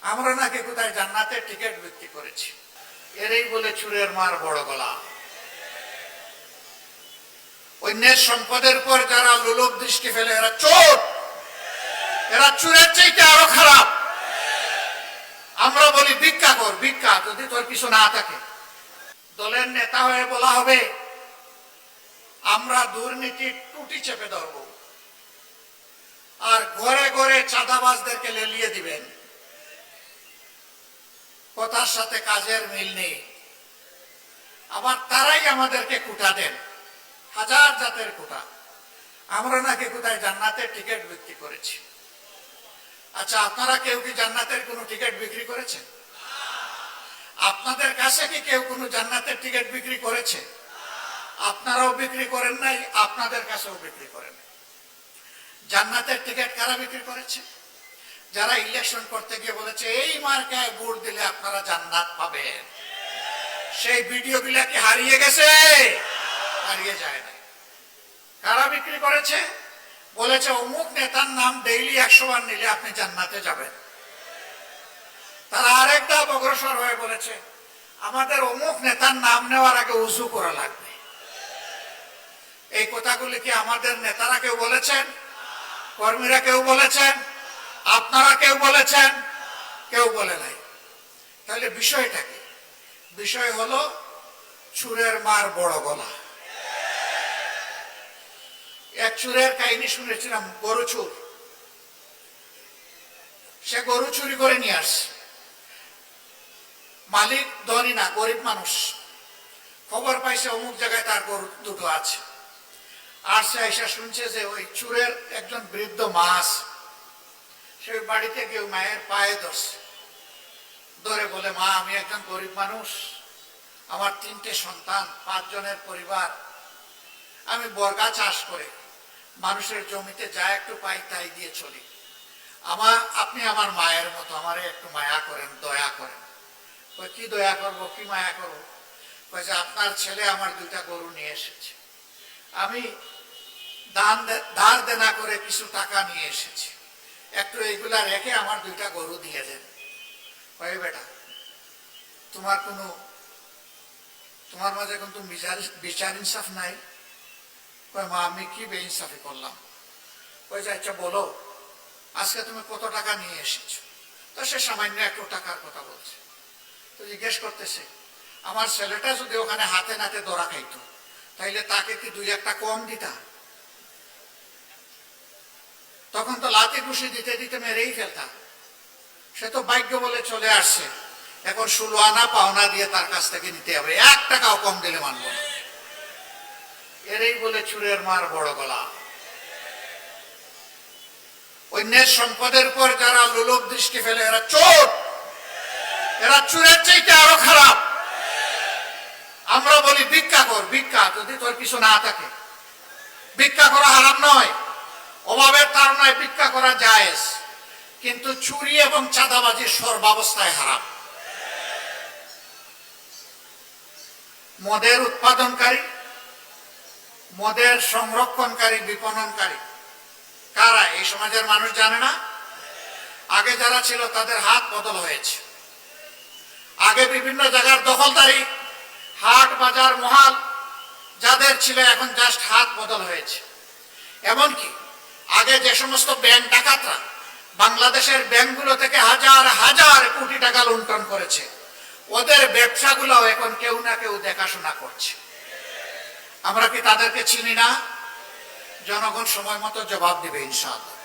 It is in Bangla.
আমরা নাকি কোথায় জান্নাতের টিকিট বিক্রি করেছি, এরই বলে চুরের মার বড় গলা। অন্যের সম্পদের পর যারা লোলুপ দৃষ্টি ফেলে এরা চোর, এরা চুরের চাইতে আরো খারাপ। আমরা বলি ভিক্ষা কর, ভিক্ষা যদি তোর কিছু না থাকে। দলের নেতা হয়ে বলা হবে আমরা দুর্নীতির টুটি চেপে ধরব, আর ঘরে ঘরে চাঁদাবাজদেরকে লেলিয়ে দিবেন। কথার সাথে কাজের মিল নেই। আবার তারাই আমাদেরকে কুটা দেন, হাজার জাতের কুটা। আমরা নাকি কোথায় জান্নাতের টিকিট বিক্রি করেছি। আচ্ছা, আপনারা কেউ কি জান্নাতের কোনো টিকিট বিক্রি করেছেন? আপনাদের কাছে কি কেউ কোনো জান্নাতের টিকিট বিক্রি করেছে? আপনারাও বিক্রি করেন নাই, আপনাদের কাছেও বিক্রি করেন। জান্নাতের টিকিট কারা বিক্রি করেছে? যারা ইলেকশন করতে গিয়ে বলেছে এই মার্কায় ভোট দিলে আপনারা জান্নাত পাবেন। সেই ভিডিওগুলা কি হারিয়ে গেছে? হারিয়ে যায় না। কারা বিক্রি করেছে? বলেছে অমুক নেতার নাম ডেইলি 100 বার নিলে আপনি জান্নাতে যাবেন। তারা আরেক ধাপ অগ্রসর হয়ে বলেছে আমাদের অমুক নেতার নাম নেওয়ার আগে উযু করা লাগবে। এই কথাগুলি কি আমাদের নেতারা কেউ বলেছেন? কর্মীরা কেউ বলেছেন? আপনারা কেউ বলেছেন? কেউ বলে নাই। তাহলে বিষয়টা কি? বিষয় হলো চুরের মার বড় গলা। এক চুরের কাহিনী শুনেছিলাম, গরু চুর। সে গরু চুরি করে নিয়ে আসে। মালিক ধনী না, গরিব মানুষ। খবর পাইছে অমুক জায়গায় তার গরু দুটো আছে। আর সে আইসা শুনছে যে ওই চুরের একজন বৃদ্ধ মা আছে। সে বাড়িতে গিয়ে মায়ের পায়ে ধরছে, ধরে বলে মা আমি একজন গরিব মানুষ, আমার 3টে সন্তান, 5 জনের পরিবার। আমি বর্গা চাষ করে মানুষের জমিতে যা একটু পাই তাই দিয়ে চলি। আপনি আমার মায়ের মতো, আমারে একটু মায়া করেন, দয়া করেন। কি দয়া করবো, কি মায়া করবো? যে আপনার ছেলে আমার 2টা গরু নিয়ে এসেছে, আমি ধার দেনা করে কিছু টাকা নিয়ে এসেছি, একটু এইগুলা রেখে আমার 2টা গরু দিয়ে দেন। বেটা তোমার মাঝে কিন্তু বিচার ইনসাফ নাই। মা আমি কি বেইনসাফি করলাম? আচ্ছা বলো আজকে তুমি কত টাকা নিয়ে এসেছো? তো সে সামান্য একটু টাকার কথা বলছে। তো জিজ্ঞেস করতেছে আমার ছেলেটা যদি ওখানে হাতে নাতে ধরা খাইতো তাইলে তাকে কি 2-1টা কম দিতা? তখন তো লাথি ঘুষি দিতে দিতে মেরেই ফেলতাম। সে তো ভাগ্য বলে চলে আসছে, এখন 16 আনা পাওনা দিয়ে তার কাছ থেকে নিতে হবে, 1 টাকাও কম দিলে মানব না। এরই বলে চুরের মার বড় গলা। অন্যের সম্পদের পর যারা লোলুপ দৃষ্টি ফেলে এরা চোর, এরা চুরের চাইতে আরো খারাপ। আমরা বলি ভিক্ষা কর, ভিক্ষা যদি তোর কিছু না থাকে। ভিক্ষা করা হারাম নয়, অভাবের তাড়নায় ভিক্ষা করা জায়েজ, কিন্তু চুরি এবং চাঁদাবাজি সর্বাবস্থায় হারাম। মদের উৎপাদনকারী, মদের সংরক্ষণকারী, বিপণনকারী কারা এই সমাজের মানুষ জানে না। আগে যারা ছিল তাদের হাত বদল হয়েছে। আগে বিভিন্ন জায়গার দখলদারি, হাট বাজার মহাল যাদের ছিল এখন জাস্ট হাত বদল হয়েছে। এমনকি আগে যে সমস্ত ব্যাংক ডাকাতরা বাংলাদেশের ব্যাংকগুলো থেকে হাজার হাজার কোটি টাকা লুণ্ঠন করেছে, ওদের ব্যবসাগুলো এখন কেউ না কেউ দেখাশোনা করছে। আমরা কি তাদেরকে চিনি না? জনগণ সময় মতো জবাব দিবে ইনশাআল্লাহ।